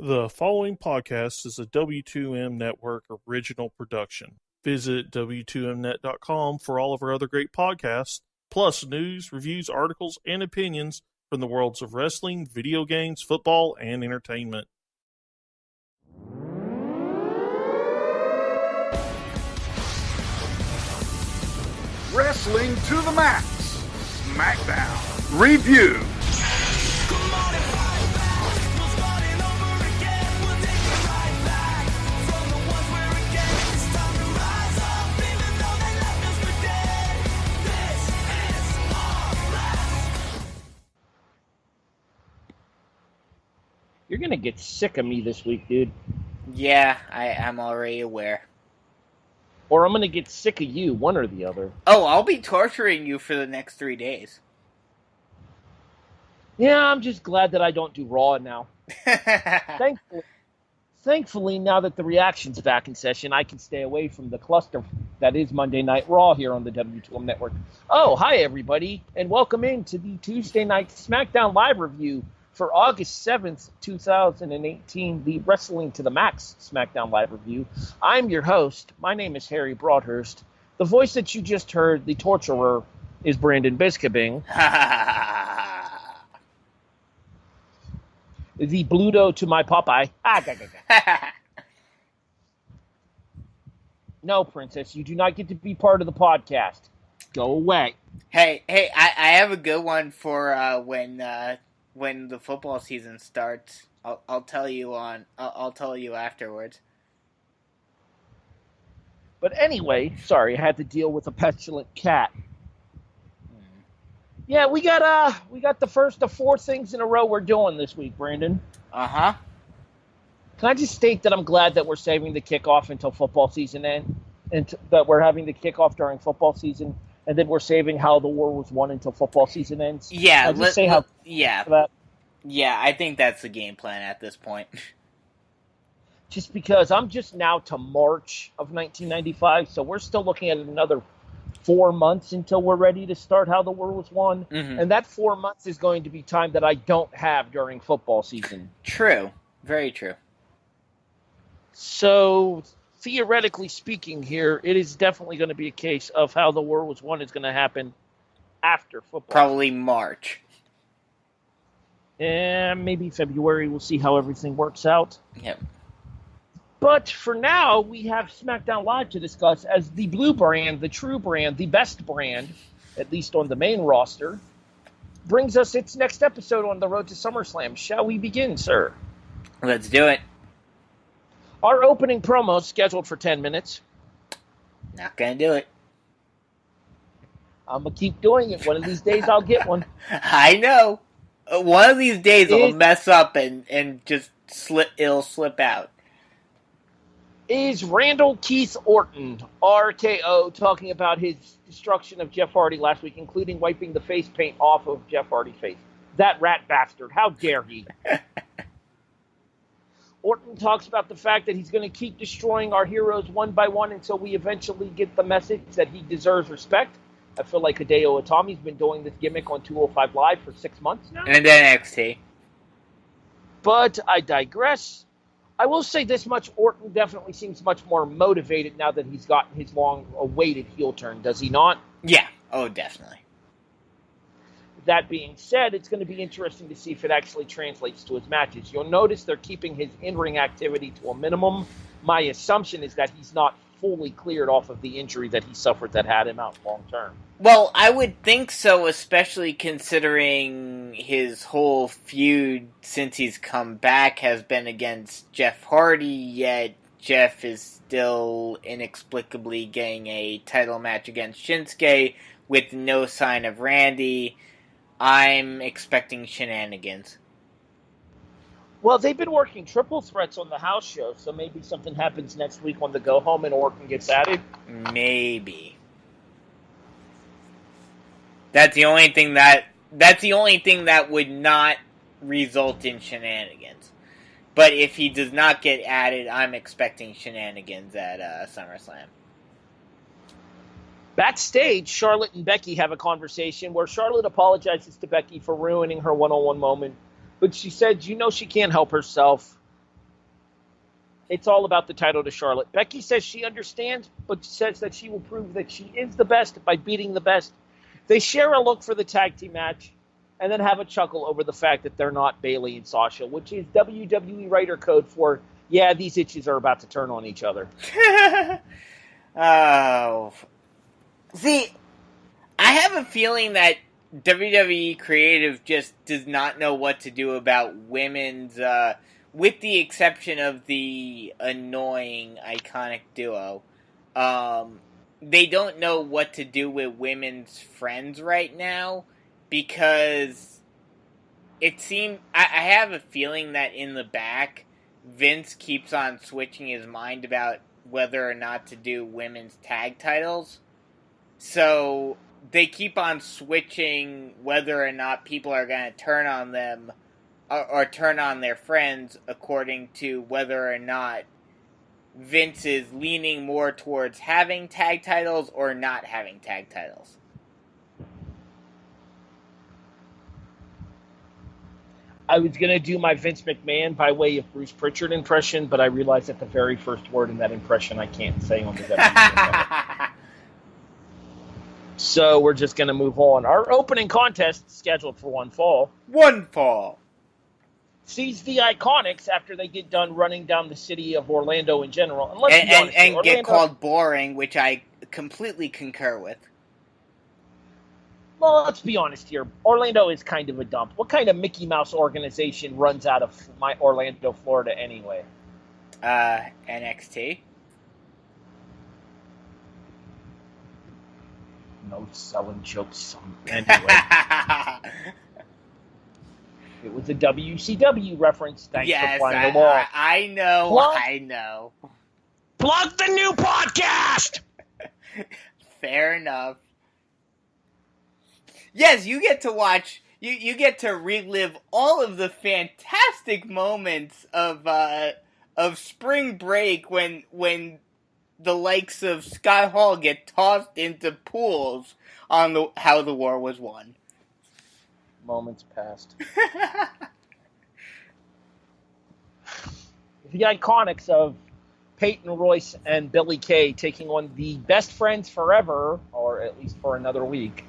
The following podcast is a W2M Network original production. Visit W2Mnet.com for all of our other great podcasts, plus news, reviews, articles, and opinions from the worlds of wrestling, video games, football, and entertainment. Wrestling to the Max Smackdown Review. You're going to get sick of me this week, dude. Yeah, I'm already aware. Or I'm going to get sick of you, one or the other. Oh, I'll be torturing you for the next 3 days. Yeah, I'm just glad that I don't do Raw now. Thankfully, now that the reaction's back in session, I can stay away from the cluster that is Monday Night Raw here on the W2M Network. Oh, hi, everybody, and welcome into the Tuesday Night Smackdown Live Review for August 7th, 2018, the Wrestling to the Max Smackdown Live Review. I'm your host. My name is Harry Broadhurst. The voice that you just heard, the torturer, is Brandon Biskobing. The Bluto to my Popeye. No, Princess, you do not get to be part of the podcast. Go away. Hey, I have a good one for when the football season starts. I'll tell you afterwards. But anyway, sorry, I had to deal with a petulant cat. Yeah, we got the first of 4 things in a row we're doing this week, Brandon. Uh-huh. Can I just state that I'm glad that we're saving the kickoff until football season ends, and that we're having the kickoff during football season, and then we're saving how the war was won until football season ends? Yeah, Yeah, I think that's the game plan at this point. Just because I'm just now to March of 1995, so we're still looking at another 4 months until we're ready to start how the war was won. Mm-hmm. And that 4 months is going to be time that I don't have during football season. True. Very true. So, theoretically speaking here, it is definitely going to be a case of how the war was won is going to happen after football. Probably March. And maybe February. We'll see how everything works out. Yep. But for now, we have SmackDown Live to discuss as the blue brand, the true brand, the best brand, at least on the main roster, brings us its next episode on the road to SummerSlam. Shall we begin, sir? Let's do it. Our opening promo is scheduled for 10 minutes. Not gonna do it. I'm going to keep doing it. One of these days, I'll get one. I know. One of these days, I'll mess up and just it'll slip out. Is Randall Keith Orton, RKO, talking about his destruction of Jeff Hardy last week, including wiping the face paint off of Jeff Hardy's face. That rat bastard. How dare he? Orton talks about the fact that he's going to keep destroying our heroes one by one until we eventually get the message that he deserves respect. I feel like Hideo Itami's been doing this gimmick on 205 Live for 6 months now. And then NXT. But I digress. I will say this much, Orton definitely seems much more motivated now that he's gotten his long-awaited heel turn, does he not? Yeah. Oh, definitely. That being said, it's going to be interesting to see if it actually translates to his matches. You'll notice they're keeping his in-ring activity to a minimum. My assumption is that he's not fully cleared off of the injury that he suffered that had him out long-term. Well, I would think so, especially considering his whole feud since he's come back has been against Jeff Hardy, yet Jeff is still inexplicably getting a title match against Shinsuke with no sign of Randy. I'm expecting shenanigans. Well, they've been working triple threats on the house show, so maybe something happens next week on the go-home and Orton gets added. Maybe. That's the only thing that would not result in shenanigans. But if he does not get added, I'm expecting shenanigans at SummerSlam. Backstage, Charlotte and Becky have a conversation where Charlotte apologizes to Becky for ruining her one-on-one moment. But she said, she can't help herself. It's all about the title to Charlotte. Becky says she understands, but says that she will prove that she is the best by beating the best. They share a look for the tag team match and then have a chuckle over the fact that they're not Bayley and Sasha, which is WWE writer code for, yeah, these itches are about to turn on each other. Oh. See, I have a feeling that WWE Creative just does not know what to do about women's, with the exception of the annoying Iconic Duo. They don't know what to do with women's friends right now, because it seems, I have a feeling that in the back, Vince keeps on switching his mind about whether or not to do women's tag titles. So they keep on switching whether or not people are going to turn on them or turn on their friends according to whether or not Vince is leaning more towards having tag titles or not having tag titles. I was going to do my Vince McMahon by way of Bruce Pritchard impression, but I realized that the very first word in that impression I can't say on the WWE. So we're just going to move on. Our opening contest, scheduled for one fall, sees the Iconics after they get done running down the city of Orlando in general. And let's be honest, and get called boring, which I completely concur with. Well, let's be honest here. Orlando is kind of a dump. What kind of Mickey Mouse organization runs out of my Orlando, Florida anyway? NXT. No selling jokes. Anyway. It was a WCW reference. Thanks for playing along. I know. Plug the new podcast! Fair enough. Yes, you get to watch, you get to relive all of the fantastic moments of spring break when the likes of Scott Hall get tossed into pools on how the war was won. Moments passed. The Iconics of Peyton Royce and Billie Kay taking on the best friends forever, or at least for another week,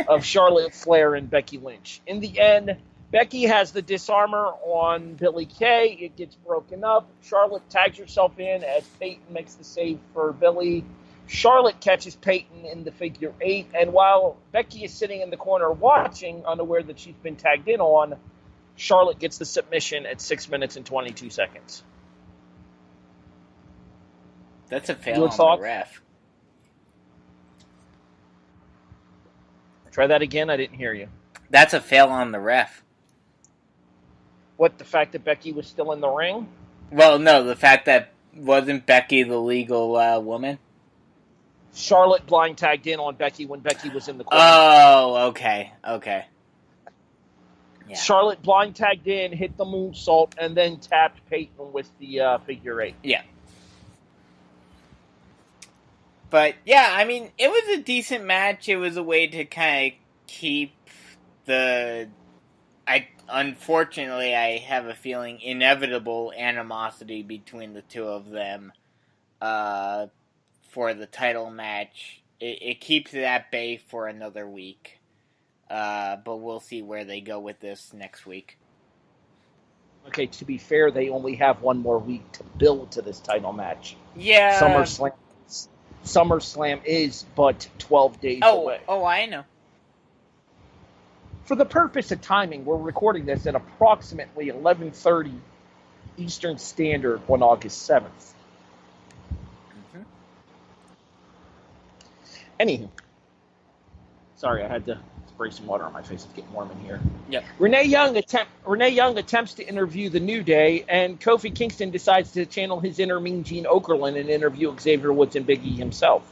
of Charlotte Flair and Becky Lynch. In the end, Becky has the disarmor on Billie Kay. It gets broken up. Charlotte tags herself in as Peyton makes the save for Billie. Charlotte catches Peyton in the figure 8, and while Becky is sitting in the corner watching, unaware that she's been tagged in on, Charlotte gets the submission at 6 minutes and 22 seconds. That's a fail on the ref. Try that again, I didn't hear you. That's a fail on the ref. What, the fact that Becky was still in the ring? Well, no, the fact that wasn't Becky the legal woman? Charlotte blind tagged in on Becky when Becky was in the corner. Oh, okay. Yeah. Charlotte blind tagged in, hit the moonsault, and then tapped Peyton with the figure 8. Yeah. But, yeah, I mean, it was a decent match. It was a way to kind of keep unfortunately, I have a feeling, inevitable animosity between the two of them for the title match. It keeps it at bay for another week. But we'll see where they go with this next week. Okay, to be fair, they only have one more week to build to this title match. Yeah. SummerSlam is but 12 days away. Oh, I know. For the purpose of timing, we're recording this at approximately 11:30 Eastern Standard on August 7th. Mm-hmm. Anywho. Sorry, I had to spray some water on my face. It's getting warm in here. Yep. Renee Young attempts to interview The New Day, and Kofi Kingston decides to channel his inner Mean Gene Okerlund and interview Xavier Woods and Big E himself,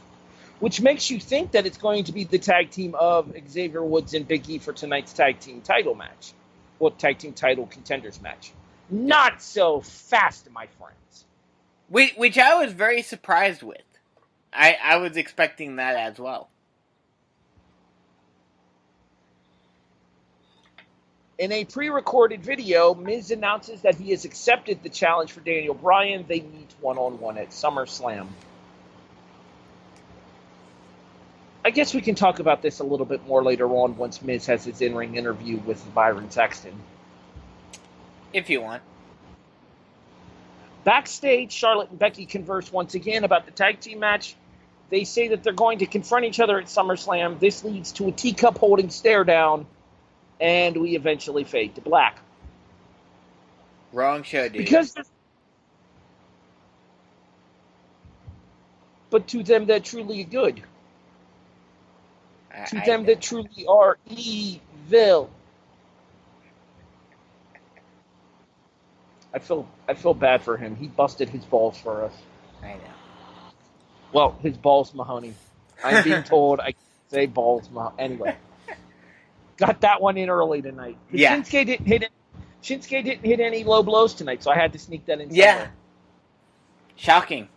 which makes you think that it's going to be the tag team of Xavier Woods and Big E for tonight's tag team title match. Well, tag team title contenders match. Not so fast, my friends. Which I was very surprised with. I was expecting that as well. In a pre-recorded video, Miz announces that he has accepted the challenge for Daniel Bryan. They meet one-on-one at SummerSlam. I guess we can talk about this a little bit more later on once Miz has his in-ring interview with Byron Saxton. If you want. Backstage, Charlotte and Becky converse once again about the tag team match. They say that they're going to confront each other at SummerSlam. This leads to a teacup-holding stare-down, and we eventually fade to black. Wrong show, dude. But to them that truly are good. To them that truly are evil. I feel bad for him. He busted his balls for us. I know. Well, his balls, Mahoney. I'm being told I can't say balls, Mahoney. Anyway. Got that one in early tonight. Yeah. Shinsuke didn't hit any low blows tonight, so I had to sneak that in somewhere. Yeah. Shocking.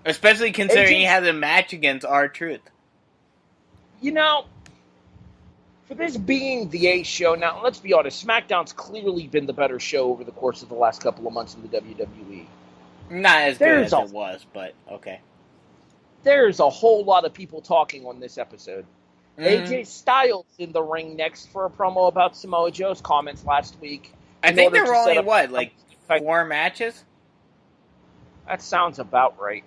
Especially considering he has a match against R-Truth. You know, for this being the A show, now let's be honest, SmackDown's clearly been the better show over the course of the last couple of months in the WWE. Not as good as it was, but okay. There's a whole lot of people talking on this episode. AJ Styles in the ring next for a promo about Samoa Joe's comments last week. I think there were only, 4 matches? That sounds about right.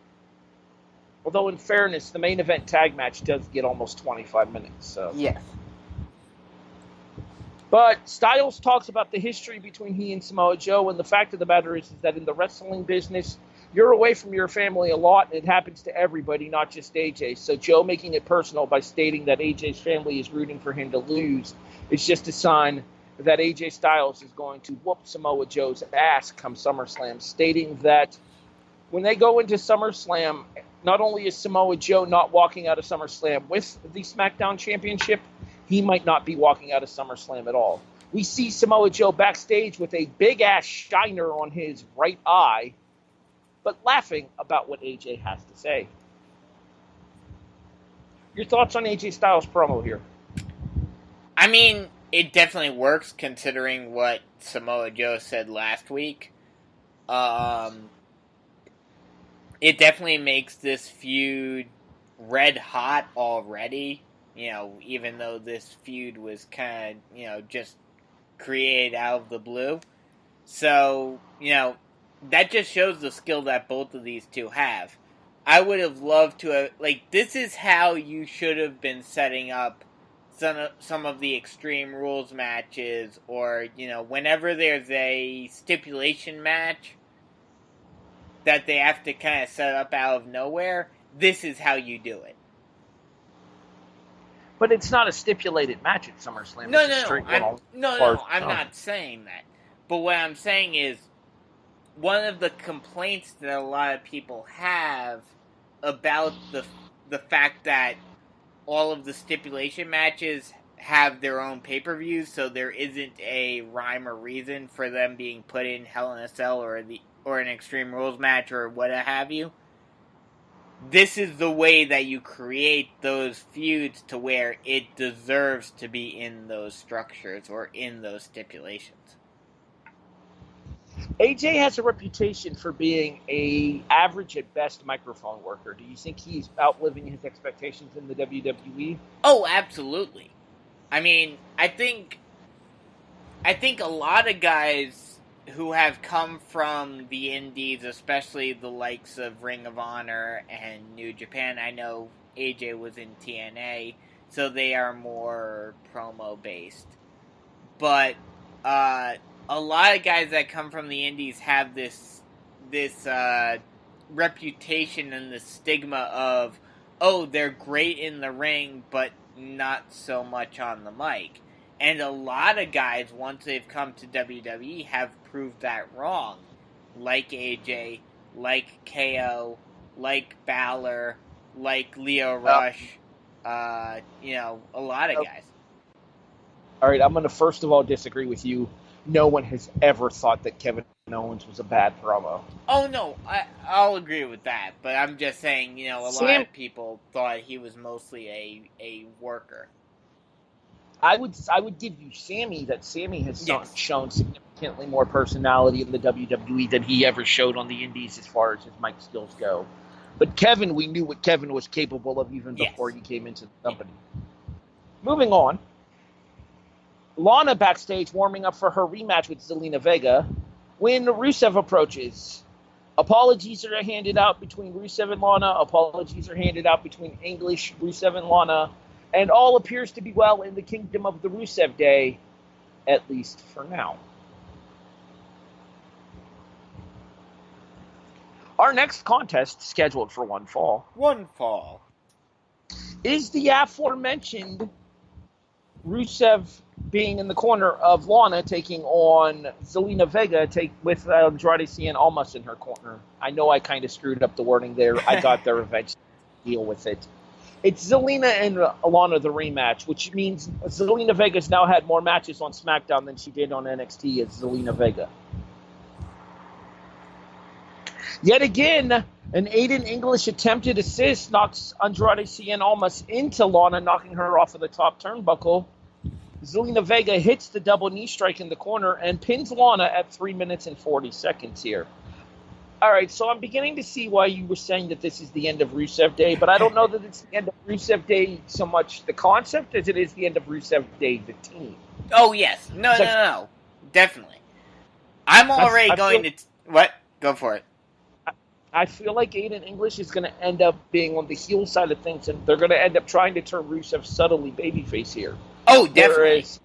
Although, in fairness, the main event tag match does get almost 25 minutes. So. Yes. But Styles talks about the history between he and Samoa Joe, and the fact of the matter is that in the wrestling business, you're away from your family a lot, and it happens to everybody, not just AJ. So Joe making it personal by stating that AJ's family is rooting for him to lose is just a sign that AJ Styles is going to whoop Samoa Joe's ass come SummerSlam, stating that when they go into SummerSlam, not only is Samoa Joe not walking out of SummerSlam with the SmackDown Championship, he might not be walking out of SummerSlam at all. We see Samoa Joe backstage with a big-ass shiner on his right eye, but laughing about what AJ has to say. Your thoughts on AJ Styles' promo here? I mean, it definitely works considering what Samoa Joe said last week. It definitely makes this feud red hot already. You know, even though this feud was kind of, just created out of the blue. So, that just shows the skill that both of these two have. I would have loved to have, this is how you should have been setting up some of the Extreme Rules matches, or, whenever there's a stipulation match that they have to kind of set up out of nowhere, this is how you do it. But it's not a stipulated match at SummerSlam. No, I'm not saying that. But what I'm saying is, one of the complaints that a lot of people have about the fact that all of the stipulation matches have their own pay-per-views, so there isn't a rhyme or reason for them being put in Hell in a Cell or an Extreme Rules match or what have you. This is the way that you create those feuds to where it deserves to be in those structures or in those stipulations. AJ has a reputation for being a average at best microphone worker. Do you think he's outliving his expectations in the WWE? Oh, absolutely. I mean, I think a lot of guys who have come from the indies, especially the likes of Ring of Honor and New Japan. I know AJ was in TNA, so they are more promo-based. But a lot of guys that come from the indies have this reputation and the stigma of, oh, they're great in the ring, but not so much on the mic. And a lot of guys, once they've come to WWE, have proved that wrong. Like AJ, like KO, like Balor, like Lio Rush, a lot of guys. All right, I'm going to first of all disagree with you. No one has ever thought that Kevin Owens was a bad promo. Oh, no, I'll agree with that. But I'm just saying, lot of people thought he was mostly a worker. I would give you Sammy, that Sammy has Yes. shown significantly more personality in the WWE than he ever showed on the Indies as far as his mic skills go. But Kevin, we knew what Kevin was capable of even before he came into the company. Moving on. Lana backstage warming up for her rematch with Zelina Vega when Rusev approaches. Apologies are handed out between Rusev and Lana. Apologies are handed out between English, Rusev, and Lana. And all appears to be well in the kingdom of the Rusev Day, at least for now. Our next contest, scheduled for one fall, is the aforementioned Rusev being in the corner of Lana, taking on Zelina Vega, with Andrade Cien Almas in her corner. I know I kind of screwed up the wording there. I got there eventually to deal with it. It's Zelina and Lana, the rematch, which means Zelina Vega's now had more matches on SmackDown than she did on NXT as Zelina Vega. Yet again, an Aiden English attempted assist knocks Andrade Cien Almas into Lana, knocking her off of the top turnbuckle. Zelina Vega hits the double knee strike in the corner and pins Lana at 3 minutes and 40 seconds here. All right, so I'm beginning to see why you were saying that this is the end of Rusev Day, but I don't know that it's the end of Rusev Day so much the concept as it is the end of Rusev Day the team. Oh, yes. No. Definitely. I'm already going to... What? Go for it. I feel like Aiden English is going to end up being on the heel side of things, and they're going to end up trying to turn Rusev subtly babyface here. Oh, definitely. Whereas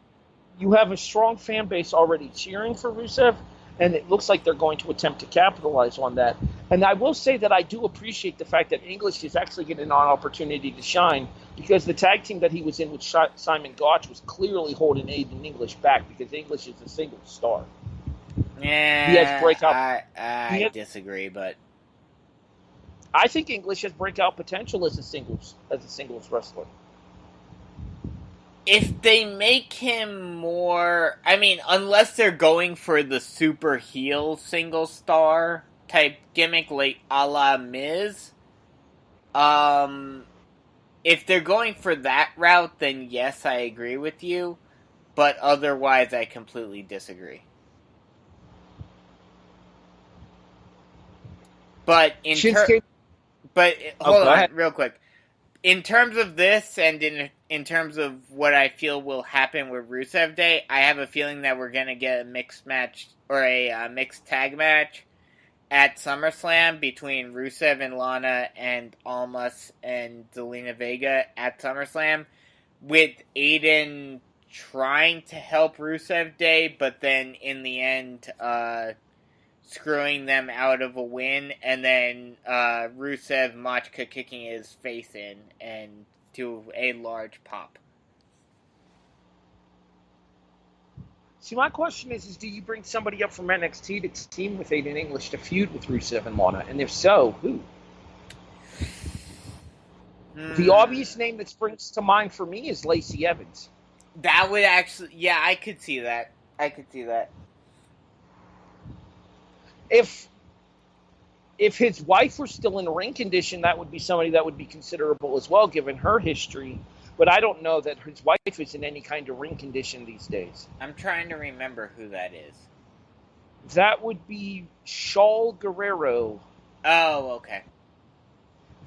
you have a strong fan base already cheering for Rusev, and it looks like they're going to attempt to capitalize on that. And I will say that I do appreciate the fact that English is actually getting an opportunity to shine, because the tag team that he was in with Simon Gotch was clearly holding Aiden English back, because English is a single star. Yeah, he has breakout. I disagree, but I think English has breakout potential as a singles wrestler. If they make him more... I mean, unless they're going for the super heel single star type gimmick like a la Miz, if they're going for that route, then yes, I agree with you. But otherwise, I completely disagree. But hold on, real quick. In terms of this, and in terms of what I feel will happen with Rusev Day, I have a feeling that we're going to get a mixed match, or a mixed tag match at SummerSlam between Rusev and Lana and Almas and Zelina Vega at SummerSlam, with Aiden trying to help Rusev Day, but then in the end, screwing them out of a win, and then Rusev Machka kicking his face in and to a large pop. See, my question is do you bring somebody up from NXT to team with Aiden English to feud with Rusev and Lana? And if so, who? The obvious name that springs to mind for me is Lacey Evans. That would actually... Yeah, I could see that. If his wife were still in ring condition, that would be somebody that would be considerable as well, given her history. But I don't know that his wife is in any kind of ring condition these days. I'm trying to remember who that is. That would be Shaul Guerrero. Oh, okay.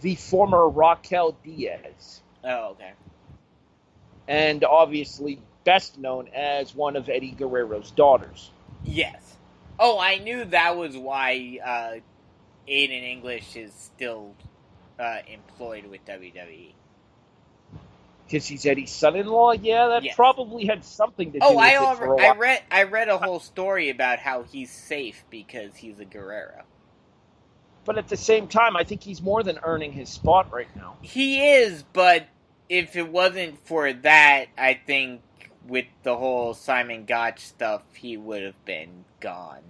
The former Raquel Diaz. Oh, okay. And obviously best known as one of Eddie Guerrero's daughters. Yes. Oh, I knew that was why Aiden English is still employed with WWE. Because he's Eddie's son-in-law? Yeah, that probably had something to do with it for a while. I read a whole story about how he's safe because he's a Guerrero. But at the same time, I think he's more than earning his spot right now. He is, but if it wasn't for that, I think with the whole Simon Gotch stuff, he would have been gone.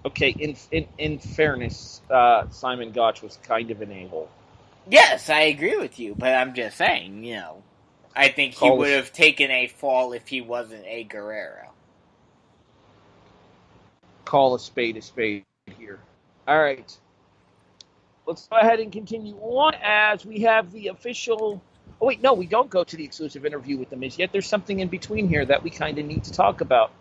Okay, in fairness, Simon Gotch was kind of an a-hole. Yes, I agree with you, but I'm just saying, I think he would have taken a fall if he wasn't a Guerrero. Call a spade here. All right. Let's go ahead and continue on as we have the official Oh, wait, no, we don't go to the exclusive interview with The Miz yet. There's something in between here that we kind of need to talk about.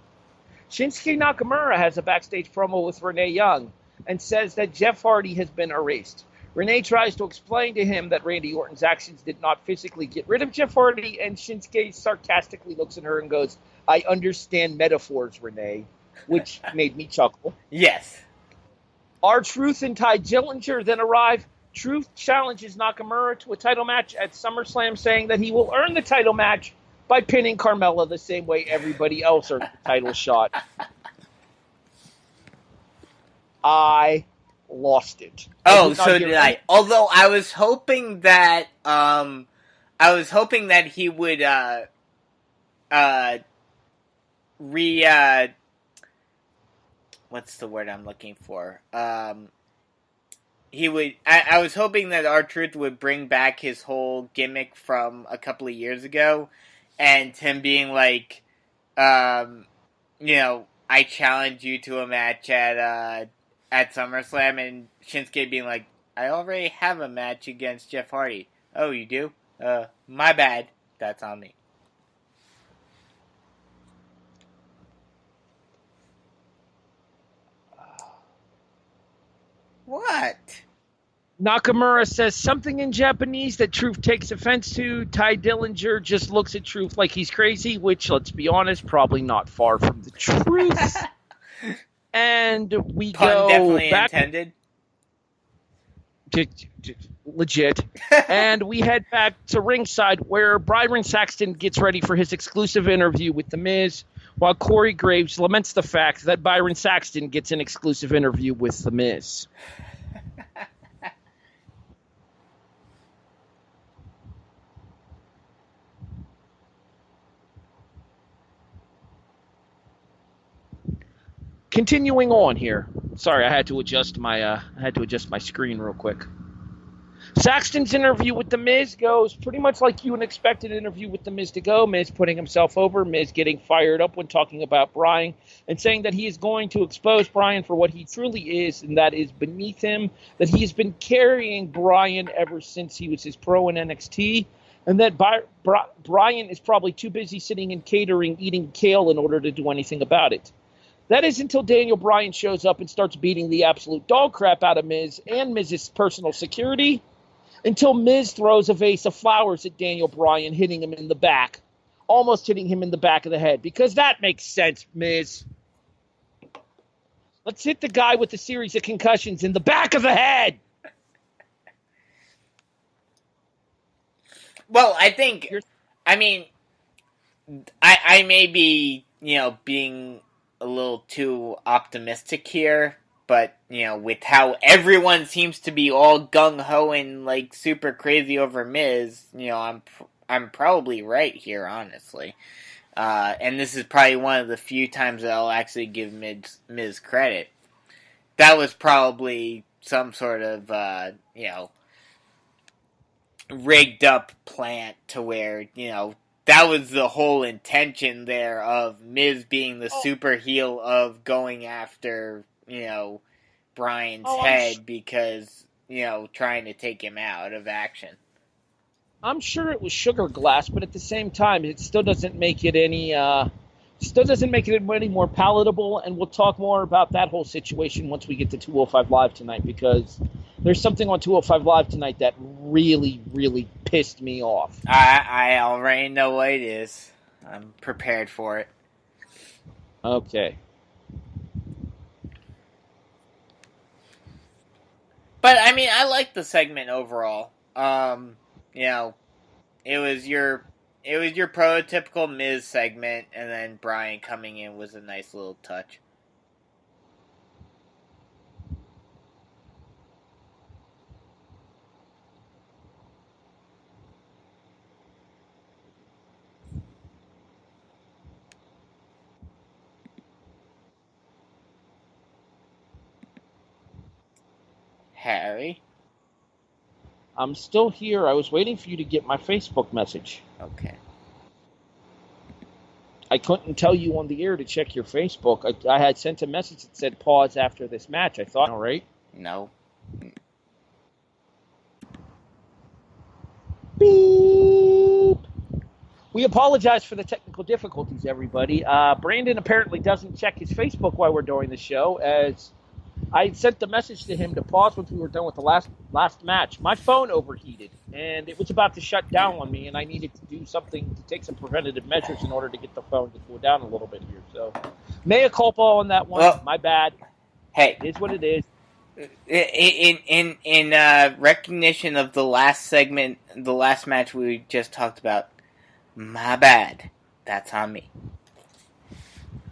Shinsuke Nakamura has a backstage promo with Renee Young and says that Jeff Hardy has been erased. Renee tries to explain to him that Randy Orton's actions did not physically get rid of Jeff Hardy, and Shinsuke sarcastically looks at her and goes, "I understand metaphors, Renee," which made me chuckle. Yes. R-Truth and Ty Dillinger then arrive. Truth challenges Nakamura to a title match at SummerSlam, saying that he will earn the title match by pinning Carmella the same way everybody else earned the title shot. I lost it. Oh, so did I. Although I was hoping that he would what's the word I'm looking for? He would. I was hoping that R-Truth would bring back his whole gimmick from a couple of years ago, and him being like, I challenge you to a match at SummerSlam, and Shinsuke being like, I already have a match against Jeff Hardy. Oh, you do? My bad. That's on me. What? Nakamura says something in Japanese that Truth takes offense to. Ty Dillinger just looks at Truth like he's crazy, which, let's be honest, probably not far from the truth. And we Pun go definitely back. Intended. Legit. And we head back to ringside where Byron Saxton gets ready for his exclusive interview with The Miz, while Corey Graves laments the fact that Byron Saxton gets an exclusive interview with The Miz. Continuing on here. Sorry, I had to adjust my screen real quick. Saxton's interview with The Miz goes pretty much like you would expect an interview with The Miz to go. Miz putting himself over, Miz getting fired up when talking about Bryan, and saying that he is going to expose Bryan for what he truly is, and that is beneath him, that he has been carrying Bryan ever since he was his pro in NXT, and that Bryan is probably too busy sitting in catering, eating kale in order to do anything about it. That is until Daniel Bryan shows up and starts beating the absolute dog crap out of Miz and Miz's personal security, until Miz throws a vase of flowers at Daniel Bryan, hitting him in the back. Almost hitting him in the back of the head, because that makes sense, Miz. Let's hit the guy with a series of concussions in the back of the head. Well, I may be, being a little too optimistic here, but, with how everyone seems to be all gung-ho and, like, super crazy over Miz, I'm probably right here, honestly. And this is probably one of the few times that I'll actually give Miz credit. That was probably some sort of, rigged up plant to where, that was the whole intention there of Miz being the super heel of going after, Bryan's head because, trying to take him out of action. I'm sure it was sugar glass, but at the same time, it still doesn't make it any more palatable, and we'll talk more about that whole situation once we get to 205 Live tonight, because there's something on 205 Live tonight that really, really pissed me off. I already know what it is. I'm prepared for it. Okay. But, I like the segment overall. It was your prototypical Miz segment, and then Bryan coming in was a nice little touch. Harry? I'm still here. I was waiting for you to get my Facebook message. Okay. I couldn't tell you on the air to check your Facebook. I had sent a message that said pause after this match. I thought, all right. No. Beep. We apologize for the technical difficulties, everybody. Brandon apparently doesn't check his Facebook while we're doing the show, as I sent the message to him to pause once we were done with the last match. My phone overheated, and it was about to shut down on me, and I needed to do something to take some preventative measures in order to get the phone to cool down a little bit here. So, mea culpa on that one. Well, my bad. Hey, it is what it is. In recognition of the last segment, the last match we just talked about, my bad. That's on me.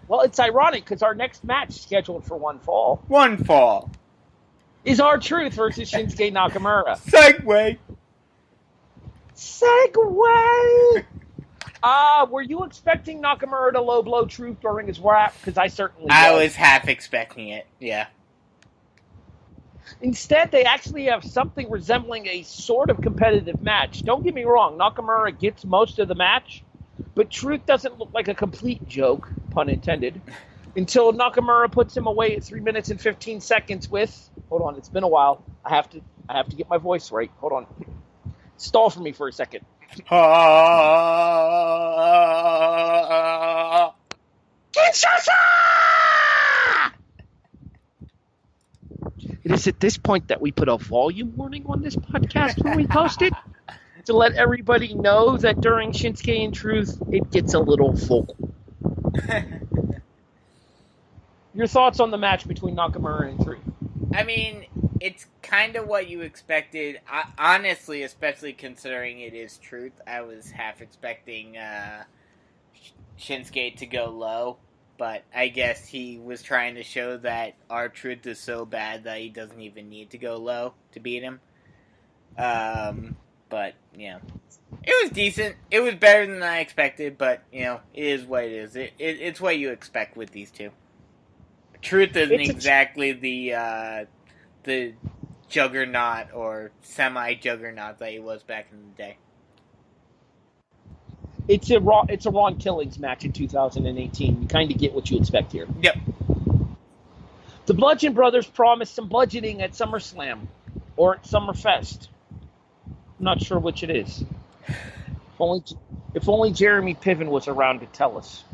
Well, it's ironic because our next match scheduled for one fall is R-Truth versus Shinsuke Nakamura. Segway! Were you expecting Nakamura to low blow Truth during his rap? Because I certainly was. I was half expecting it, yeah. Instead, they actually have something resembling a sort of competitive match. Don't get me wrong, Nakamura gets most of the match, but Truth doesn't look like a complete joke, pun intended, until Nakamura puts him away at 3 minutes and 15 seconds with... Hold on, it's been a while. I have to get my voice right. Hold on. Stall for me for a second. Kinshasa! It is at this point that we put a volume warning on this podcast when we post it to let everybody know that during Shinsuke and Truth, it gets a little vocal. Your thoughts on the match between Nakamura and Truth? I mean, it's kind of what you expected. Honestly, especially considering it is Truth, I was half expecting Shinsuke to go low. But I guess he was trying to show that R-Truth is so bad that he doesn't even need to go low to beat him. But, you know, it was decent. It was better than I expected, but, you know, it is what it is. It's what you expect with these two. Truth isn't exactly the juggernaut or semi-juggernaut that he was back in the day. It's a Ron Killings match in 2018. You kind of get what you expect here. Yep. The Bludgeon Brothers promised some bludgeoning at SummerSlam or at Summerfest. I'm not sure which it is. If only Jeremy Piven was around to tell us.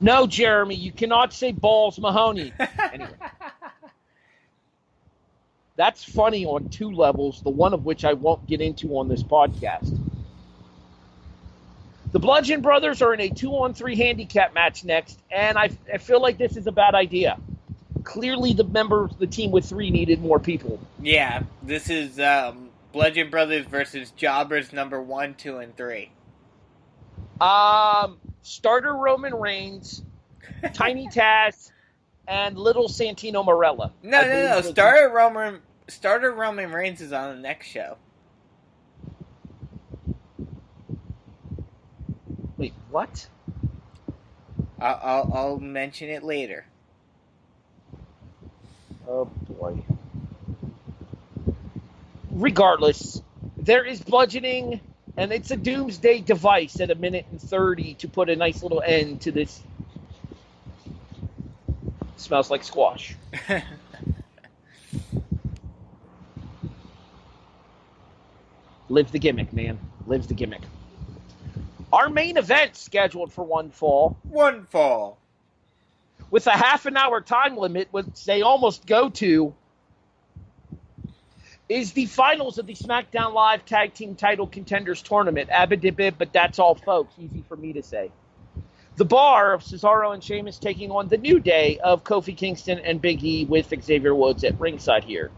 No, Jeremy, you cannot say Balls Mahoney. Anyway. That's funny on two levels, the one of which I won't get into on this podcast. The Bludgeon Brothers are in a 2-on-3 handicap match next, and I feel like this is a bad idea. Clearly, the members of the team with 3 needed more people. Yeah, this is Bludgeon Brothers versus Jobbers number 1, 2, and 3. Starter Roman Reigns, Tiny Taz, and Little Santino Marella. No. Starter Roman Reigns is on the next show. Wait, what? I'll mention it later. Oh boy. Regardless, there is bludgeoning, and it's a doomsday device at 1:30 to put a nice little end to this. Smells like squash. Live the gimmick, man. Live the gimmick. Our main event scheduled for one fall. With a half-an-hour time limit, which they almost go to, is the finals of the Smackdown Live Tag Team Title Contenders Tournament. Abba-dibib, but that's all, folks. Easy for me to say. The Bar of Cesaro and Sheamus taking on the New Day of Kofi Kingston and Big E with Xavier Woods at ringside here.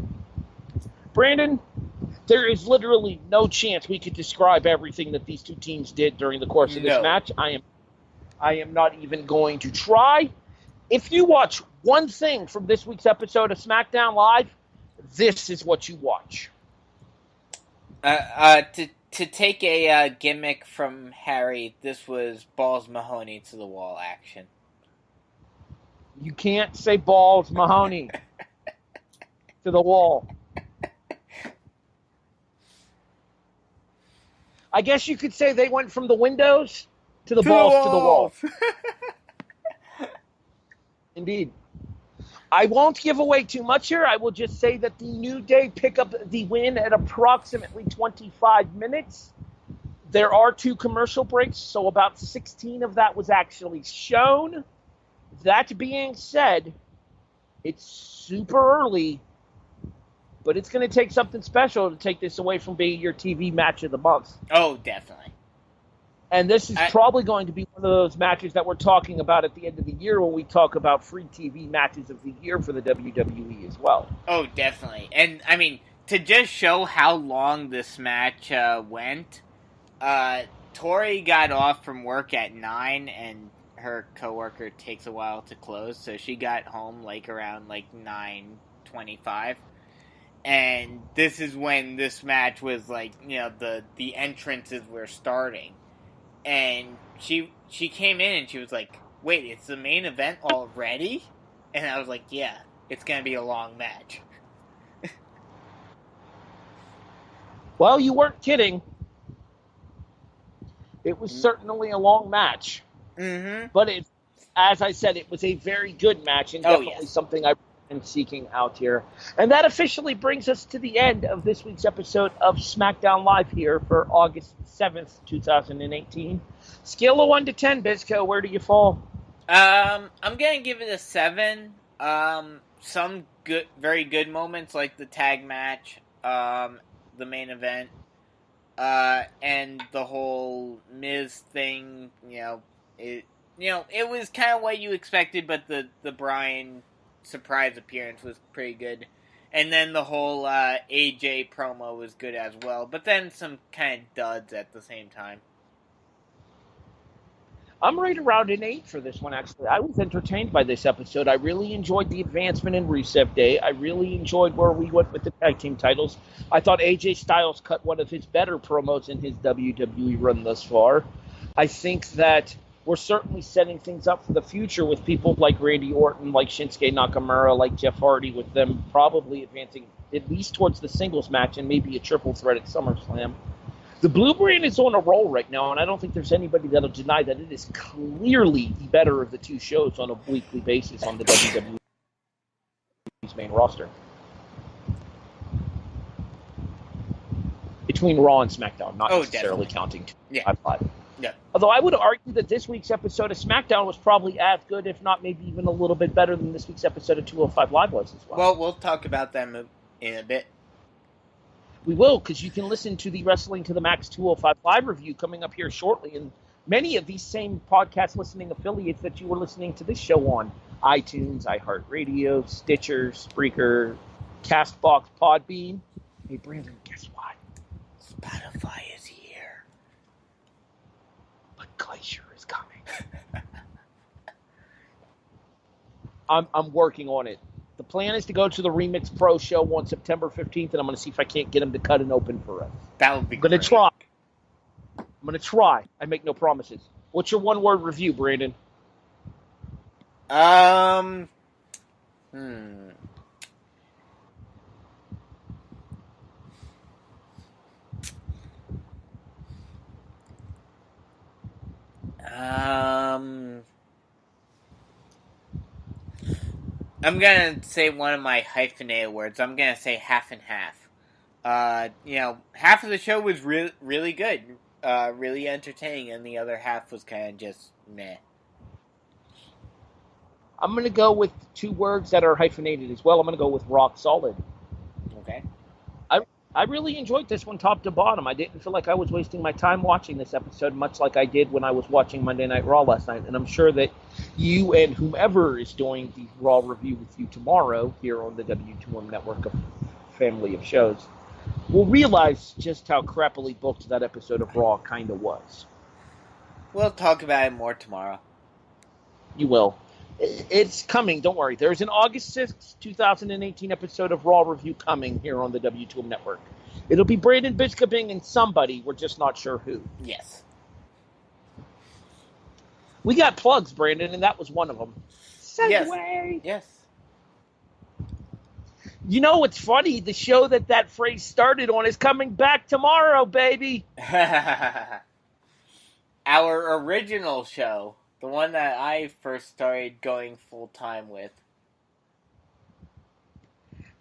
Brandon, there is literally no chance we could describe everything that these two teams did during the course of this match. I am not even going to try. If you watch one thing from this week's episode of Smackdown Live, this is what you watch. To take a gimmick from Harry, this was Balls Mahoney to the wall action. You can't say Balls Mahoney to the wall. I guess you could say they went from the windows to the balls to the walls. Indeed. I won't give away too much here. I will just say that the New Day pick up the win at approximately 25 minutes. There are 2 commercial breaks, so about 16 of that was actually shown. That being said, it's super early, but it's going to take something special to take this away from being your TV match of the month. Oh, definitely. And this is probably going to be one of those matches that we're talking about at the end of the year when we talk about free TV matches of the year for the WWE as well. Oh, definitely. And, I mean, to just show how long this match went, Tori got off from work at 9, and her coworker takes a while to close, so she got home, around, 9:25. And this is when this match was, the entrances were starting. And she came in and she was like, wait, it's the main event already? And I was like, yeah, it's going to be a long match. Well, you weren't kidding. It was certainly a long match. Mm-hmm. But as I said, it was a very good match and definitely something I've been seeking out here. And that officially brings us to the end of this week's episode of SmackDown Live here for August 7th, 2018. Scale of 1 to 10, Bisco, where do you fall? I'm going to give it a 7. Some good, very good moments like the tag match, the main event, and the whole Miz thing, it was kind of what you expected, but the Bryan surprise appearance was pretty good. And then the whole AJ promo was good as well, but then some kind of duds at the same time. I'm right around an 8 for this one, actually. I was entertained by this episode. I really enjoyed the advancement in Rusev Day. I really enjoyed where we went with the tag team titles. I thought AJ Styles cut one of his better promos in his WWE run thus far. I think that we're certainly setting things up for the future with people like Randy Orton, like Shinsuke Nakamura, like Jeff Hardy, with them probably advancing at least towards the singles match and maybe a triple threat at SummerSlam. The Blue Brand is on a roll right now, and I don't think there's anybody that'll deny that it is clearly the better of the 2 shows on a weekly basis on the WWE's main roster. Between Raw and SmackDown, not necessarily counting 205 Live. Yeah. Although I would argue that this week's episode of SmackDown was probably as good, if not maybe even a little bit better than this week's episode of 205 Live was as well. Well, we'll talk about them in a bit. We will, because you can listen to the Wrestling to the Max 205 Live review coming up here shortly, and many of these same podcast listening affiliates that you were listening to this show on: iTunes, iHeartRadio, Stitcher, Spreaker, CastBox, Podbean. Hey, Brandon, guess what? Spotify is here. But Glacier is coming. I'm working on it. The plan is to go to the Remix Pro show on September 15th, and I'm going to see if I can't get him to cut an open for us. That would be great. I'm going to try. I make no promises. What's your one-word review, Brandon? I'm going to say one of my hyphenated words. I'm going to say half and half. Half of the show was really good, really entertaining, and the other half was kind of just meh. I'm going to go with 2 words that are hyphenated as well. I'm going to go with rock solid. Okay. I really enjoyed this one top to bottom. I didn't feel like I was wasting my time watching this episode, much like I did when I was watching Monday Night Raw last night. And I'm sure that you and whomever is doing the Raw review with you tomorrow here on the W2M network of family of shows will realize just how crappily booked that episode of Raw kind of was. We'll talk about it more tomorrow. You will. It's coming, don't worry. There's an August 6th, 2018 episode of Raw Review coming here on the W2M network. It'll be Brandon Biskobing and somebody, we're just not sure who. Yes. We got plugs, Brandon, and that was one of them. Segway! Yes. You know what's funny? The show that phrase started on is coming back tomorrow, baby! Our original show. The one that I first started going full-time with.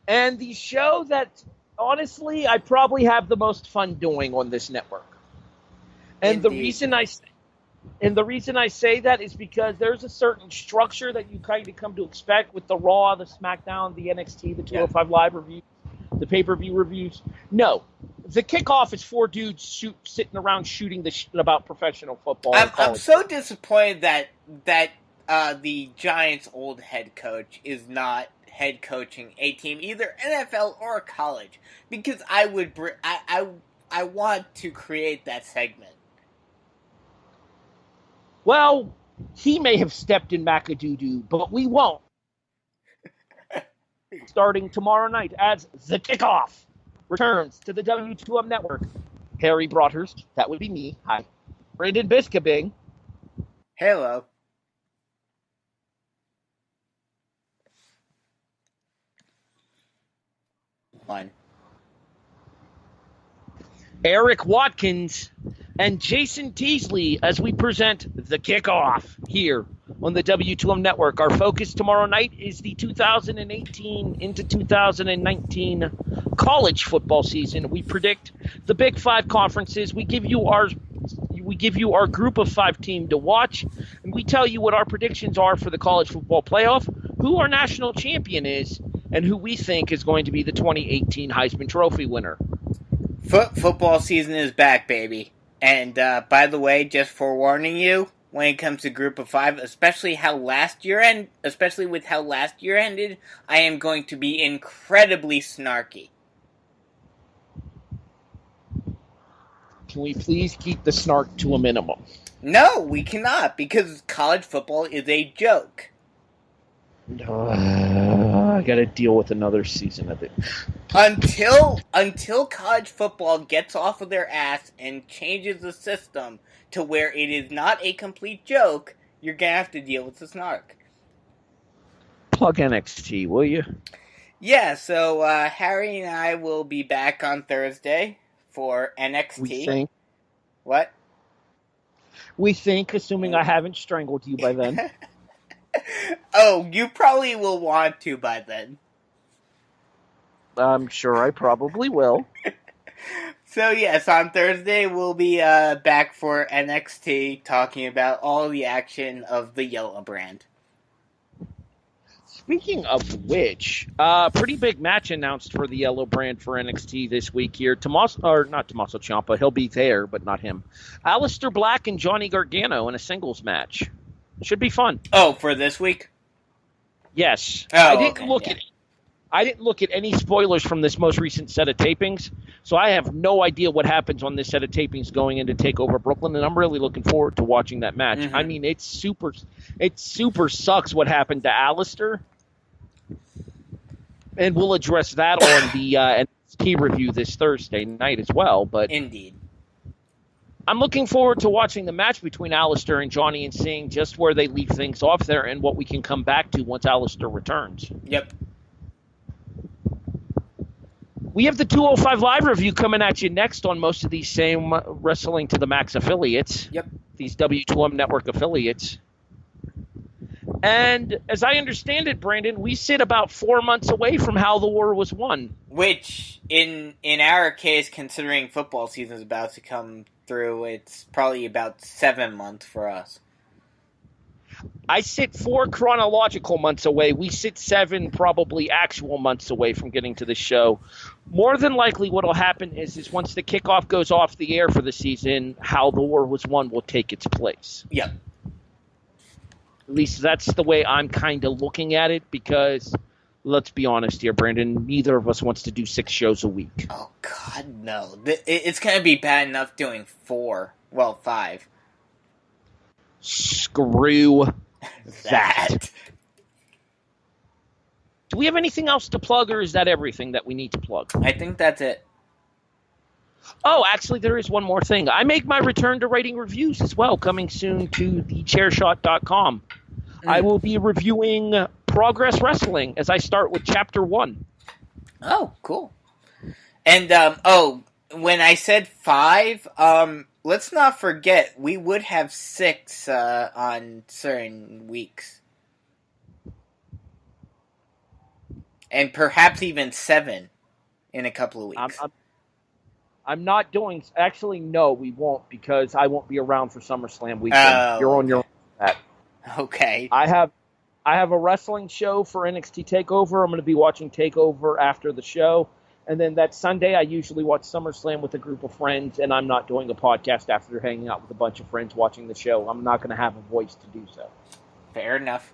And the show that, honestly, I probably have the most fun doing on this network. And Indeed. the reason I say that is because there's a certain structure that you kind of come to expect with the Raw, the SmackDown, the NXT, the 205 Live reviews, the pay-per-view reviews. No, the kickoff is 4 dudes sitting around shooting the shit about professional football. I'm so disappointed that the Giants' old head coach is not head coaching a team, either NFL or college, because I want to create that segment. Well, he may have stepped in Macadoo, but we won't. Starting tomorrow night as the kickoff returns to the W2M network. Harry Broadhurst, that would be me. Hi. Brandon Biskobing. Hello. One. Eric Watkins and Jason Teasley as we present the kickoff here on the W2M network. Our focus tomorrow night is the 2018 into 2019 college football season. We predict the Big 5 conferences. We give you our group of 5 team to watch, and we tell you what our predictions are for the college football playoff, who our national champion is, and who we think is going to be the 2018 Heisman Trophy winner. Football season is back, baby. And by the way, just forewarning you, when it comes to Group of 5, especially with how last year ended, I am going to be incredibly snarky. Can we please keep the snark to a minimum? No, we cannot, because college football is a joke. I gotta deal with another season of it. Until college football gets off of their ass and changes the system to where it is not a complete joke, you're gonna have to deal with the snark. Plug NXT, will you? Yeah, so Harry and I will be back on Thursday for NXT. We think. What? We think, assuming I haven't strangled you by then. Oh, you probably will want to by then. I'm sure I probably will. So yes, on Thursday we'll be back for NXT, talking about all the action of the Yellow brand. Speaking of which, pretty big match announced for the Yellow brand for NXT this week here. Not Tommaso Ciampa, he'll be there, but not him. Aleister Black and Johnny Gargano in a singles match. Should be fun. Oh, for this week? Yes. Oh, I didn't look at any spoilers from this most recent set of tapings, so I have no idea what happens on this set of tapings going into TakeOver Brooklyn, and I'm really looking forward to watching that match. Mm-hmm. I mean, it super sucks what happened to Aleister, and we'll address that on the NXT review this Thursday night as well. But indeed, I'm looking forward to watching the match between Aleister and Johnny and seeing just where they leave things off there and what we can come back to once Aleister returns. Yep. We have the 205 Live review coming at you next on most of these same Wrestling to the Max affiliates. Yep. These W2M network affiliates. And as I understand it, Brandon, we sit about 4 months away from how the war was won. Which, in our case, considering football season is about to come through, it's probably about 7 months for us. I sit 4 chronological months away. We sit 7 probably actual months away from getting to the show. More than likely what will happen is once the kickoff goes off the air for the season, how the war was won will take its place. Yep. At least that's the way I'm kind of looking at it, because let's be honest here, Brandon, neither of us wants to do 6 shows a week. Oh, God, no. It's going to be bad enough doing 4. Well, 5. Screw that. Do we have anything else to plug, or is that everything that we need to plug? I think that's it. Oh, actually, there is one more thing. I make my return to writing reviews as well, coming soon to thechairshot.com. I will be reviewing Progress Wrestling as I start with Chapter 1. Oh, cool. And, when I said 5, let's not forget, we would have 6 on certain weeks. And perhaps even 7 in a couple of weeks. I'm not doing... Actually, no, we won't, because I won't be around for SummerSlam weekend. You're on your own for that. Okay. I have a wrestling show for NXT TakeOver. I'm going to be watching TakeOver after the show. And then that Sunday, I usually watch SummerSlam with a group of friends, and I'm not doing a podcast after hanging out with a bunch of friends watching the show. I'm not going to have a voice to do so. Fair enough.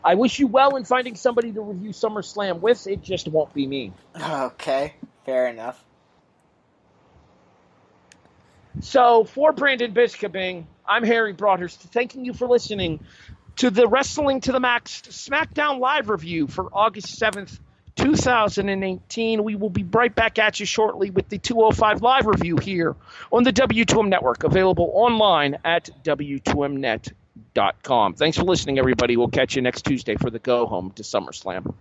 I wish you well in finding somebody to review SummerSlam with. It just won't be me. Okay. Fair enough. So, for Brandon Biskobing, I'm Harry Broadhurst, thanking you for listening to the Wrestling to the Max Smackdown Live review for August 7th, 2018. We will be right back at you shortly with the 205 Live review here on the W2M Network, available online at W2Mnet.com. Thanks for listening, everybody. We'll catch you next Tuesday for the go-home to SummerSlam.